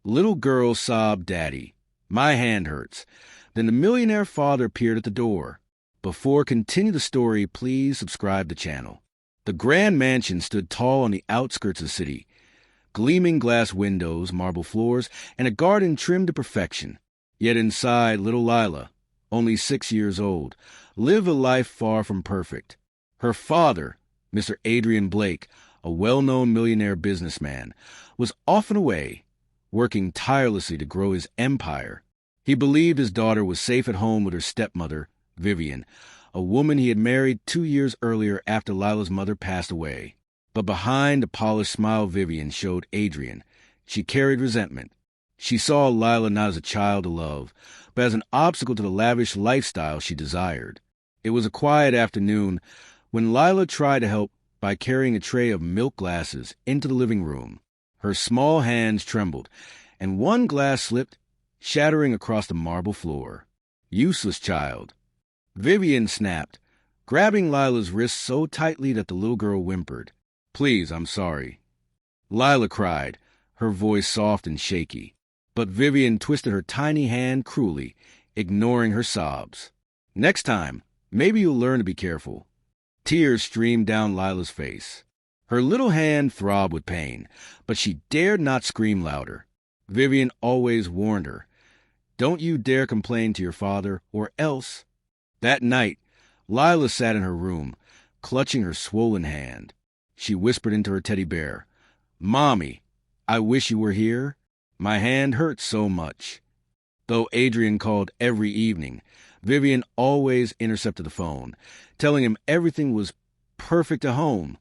Little girl sobbed, "Daddy, my hand hurts." Then the millionaire father appeared at the door. Before continue the story, please subscribe to the channel. The grand mansion stood tall on the outskirts of the city. Gleaming glass windows, marble floors, and a garden trimmed to perfection. Yet inside, little Lila, only 6 years old, lived a life far from perfect. Her father, Mr. Adrian Blake, a well-known millionaire businessman, was often away, working tirelessly to grow his empire. He believed his daughter was safe at home with her stepmother, Vivian, a woman he had married 2 years earlier after Lila's mother passed away. But behind the polished smile Vivian showed Adrian, she carried resentment. She saw Lila not as a child to love, but as an obstacle to the lavish lifestyle she desired. It was a quiet afternoon when Lila tried to help by carrying a tray of milk glasses into the living room. Her small hands trembled, and one glass slipped, shattering across the marble floor. "Useless child." Vivian snapped, grabbing Lila's wrist so tightly that the little girl whimpered. "Please, I'm sorry." Lila cried, her voice soft and shaky. But Vivian twisted her tiny hand cruelly, ignoring her sobs. "Next time, maybe you'll learn to be careful." Tears streamed down Lila's face. Her little hand throbbed with pain, but she dared not scream louder. Vivian always warned her, "Don't you dare complain to your father, or else." That night, Lila sat in her room, clutching her swollen hand. She whispered into her teddy bear, "Mommy, I wish you were here. My hand hurts so much." Though Adrian called every evening, Vivian always intercepted the phone, telling him everything was perfect at home.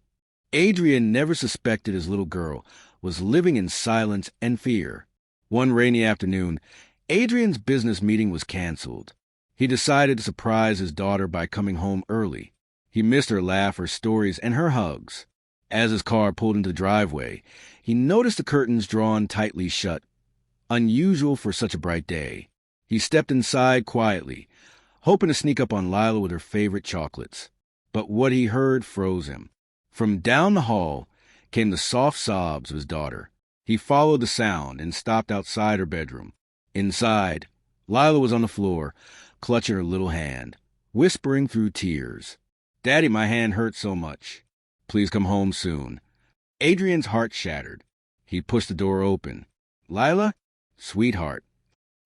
Adrian never suspected his little girl was living in silence and fear. One rainy afternoon, Adrian's business meeting was canceled. He decided to surprise his daughter by coming home early. He missed her laugh, her stories, and her hugs. As his car pulled into the driveway, he noticed the curtains drawn tightly shut, unusual for such a bright day. He stepped inside quietly, hoping to sneak up on Lila with her favorite chocolates. But what he heard froze him. From down the hall came the soft sobs of his daughter. He followed the sound and stopped outside her bedroom. Inside, Lila was on the floor, clutching her little hand, whispering through tears, "Daddy, my hand hurts so much. Please come home soon." Adrian's heart shattered. He pushed the door open. "Lila? Sweetheart."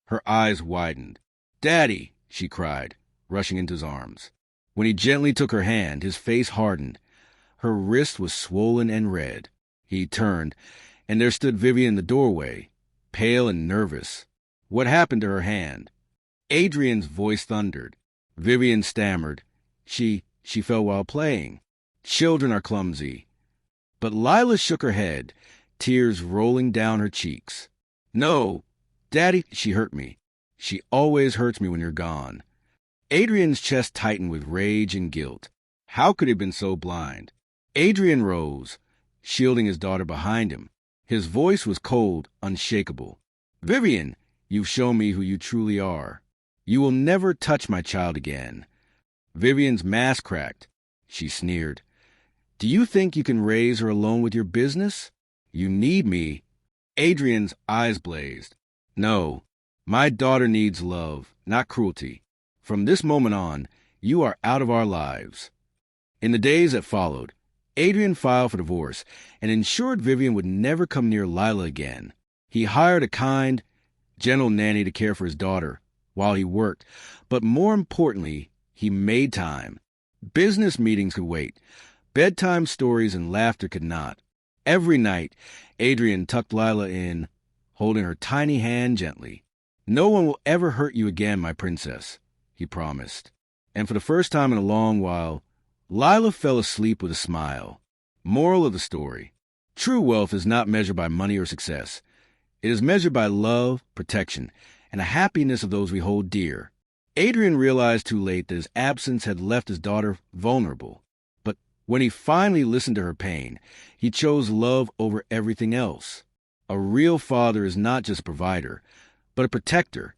Her eyes widened. "Daddy," she cried, rushing into his arms. When he gently took her hand, his face hardened. Her wrist was swollen and red. He turned, and there stood Vivian in the doorway, pale and nervous. What happened to her hand? Adrian's voice thundered. Vivian stammered. She fell while playing. Children are clumsy." But Lila shook her head, tears rolling down her cheeks. "No, Daddy, she hurt me. She always hurts me when you're gone." Adrian's chest tightened with rage and guilt. How could he have been so blind? Adrian rose, shielding his daughter behind him. His voice was cold, unshakable. "Vivian, you've shown me who you truly are. You will never touch my child again." Vivian's mask cracked. She sneered. "Do you think you can raise her alone with your business? You need me." Adrian's eyes blazed. "No, my daughter needs love, not cruelty. From this moment on, you are out of our lives." In the days that followed, Adrian filed for divorce and ensured Vivian would never come near Lila again. He hired a kind, gentle nanny to care for his daughter while he worked, but more importantly, he made time. Business meetings could wait. Bedtime stories and laughter could not. Every night, Adrian tucked Lila in, holding her tiny hand gently. "No one will ever hurt you again, my princess," he promised. And for the first time in a long while, Lila fell asleep with a smile. Moral of the story: true wealth is not measured by money or success. It is measured by love, protection, and the happiness of those we hold dear. Adrian realized too late that his absence had left his daughter vulnerable. But when he finally listened to her pain, he chose love over everything else. A real father is not just a provider, but a protector.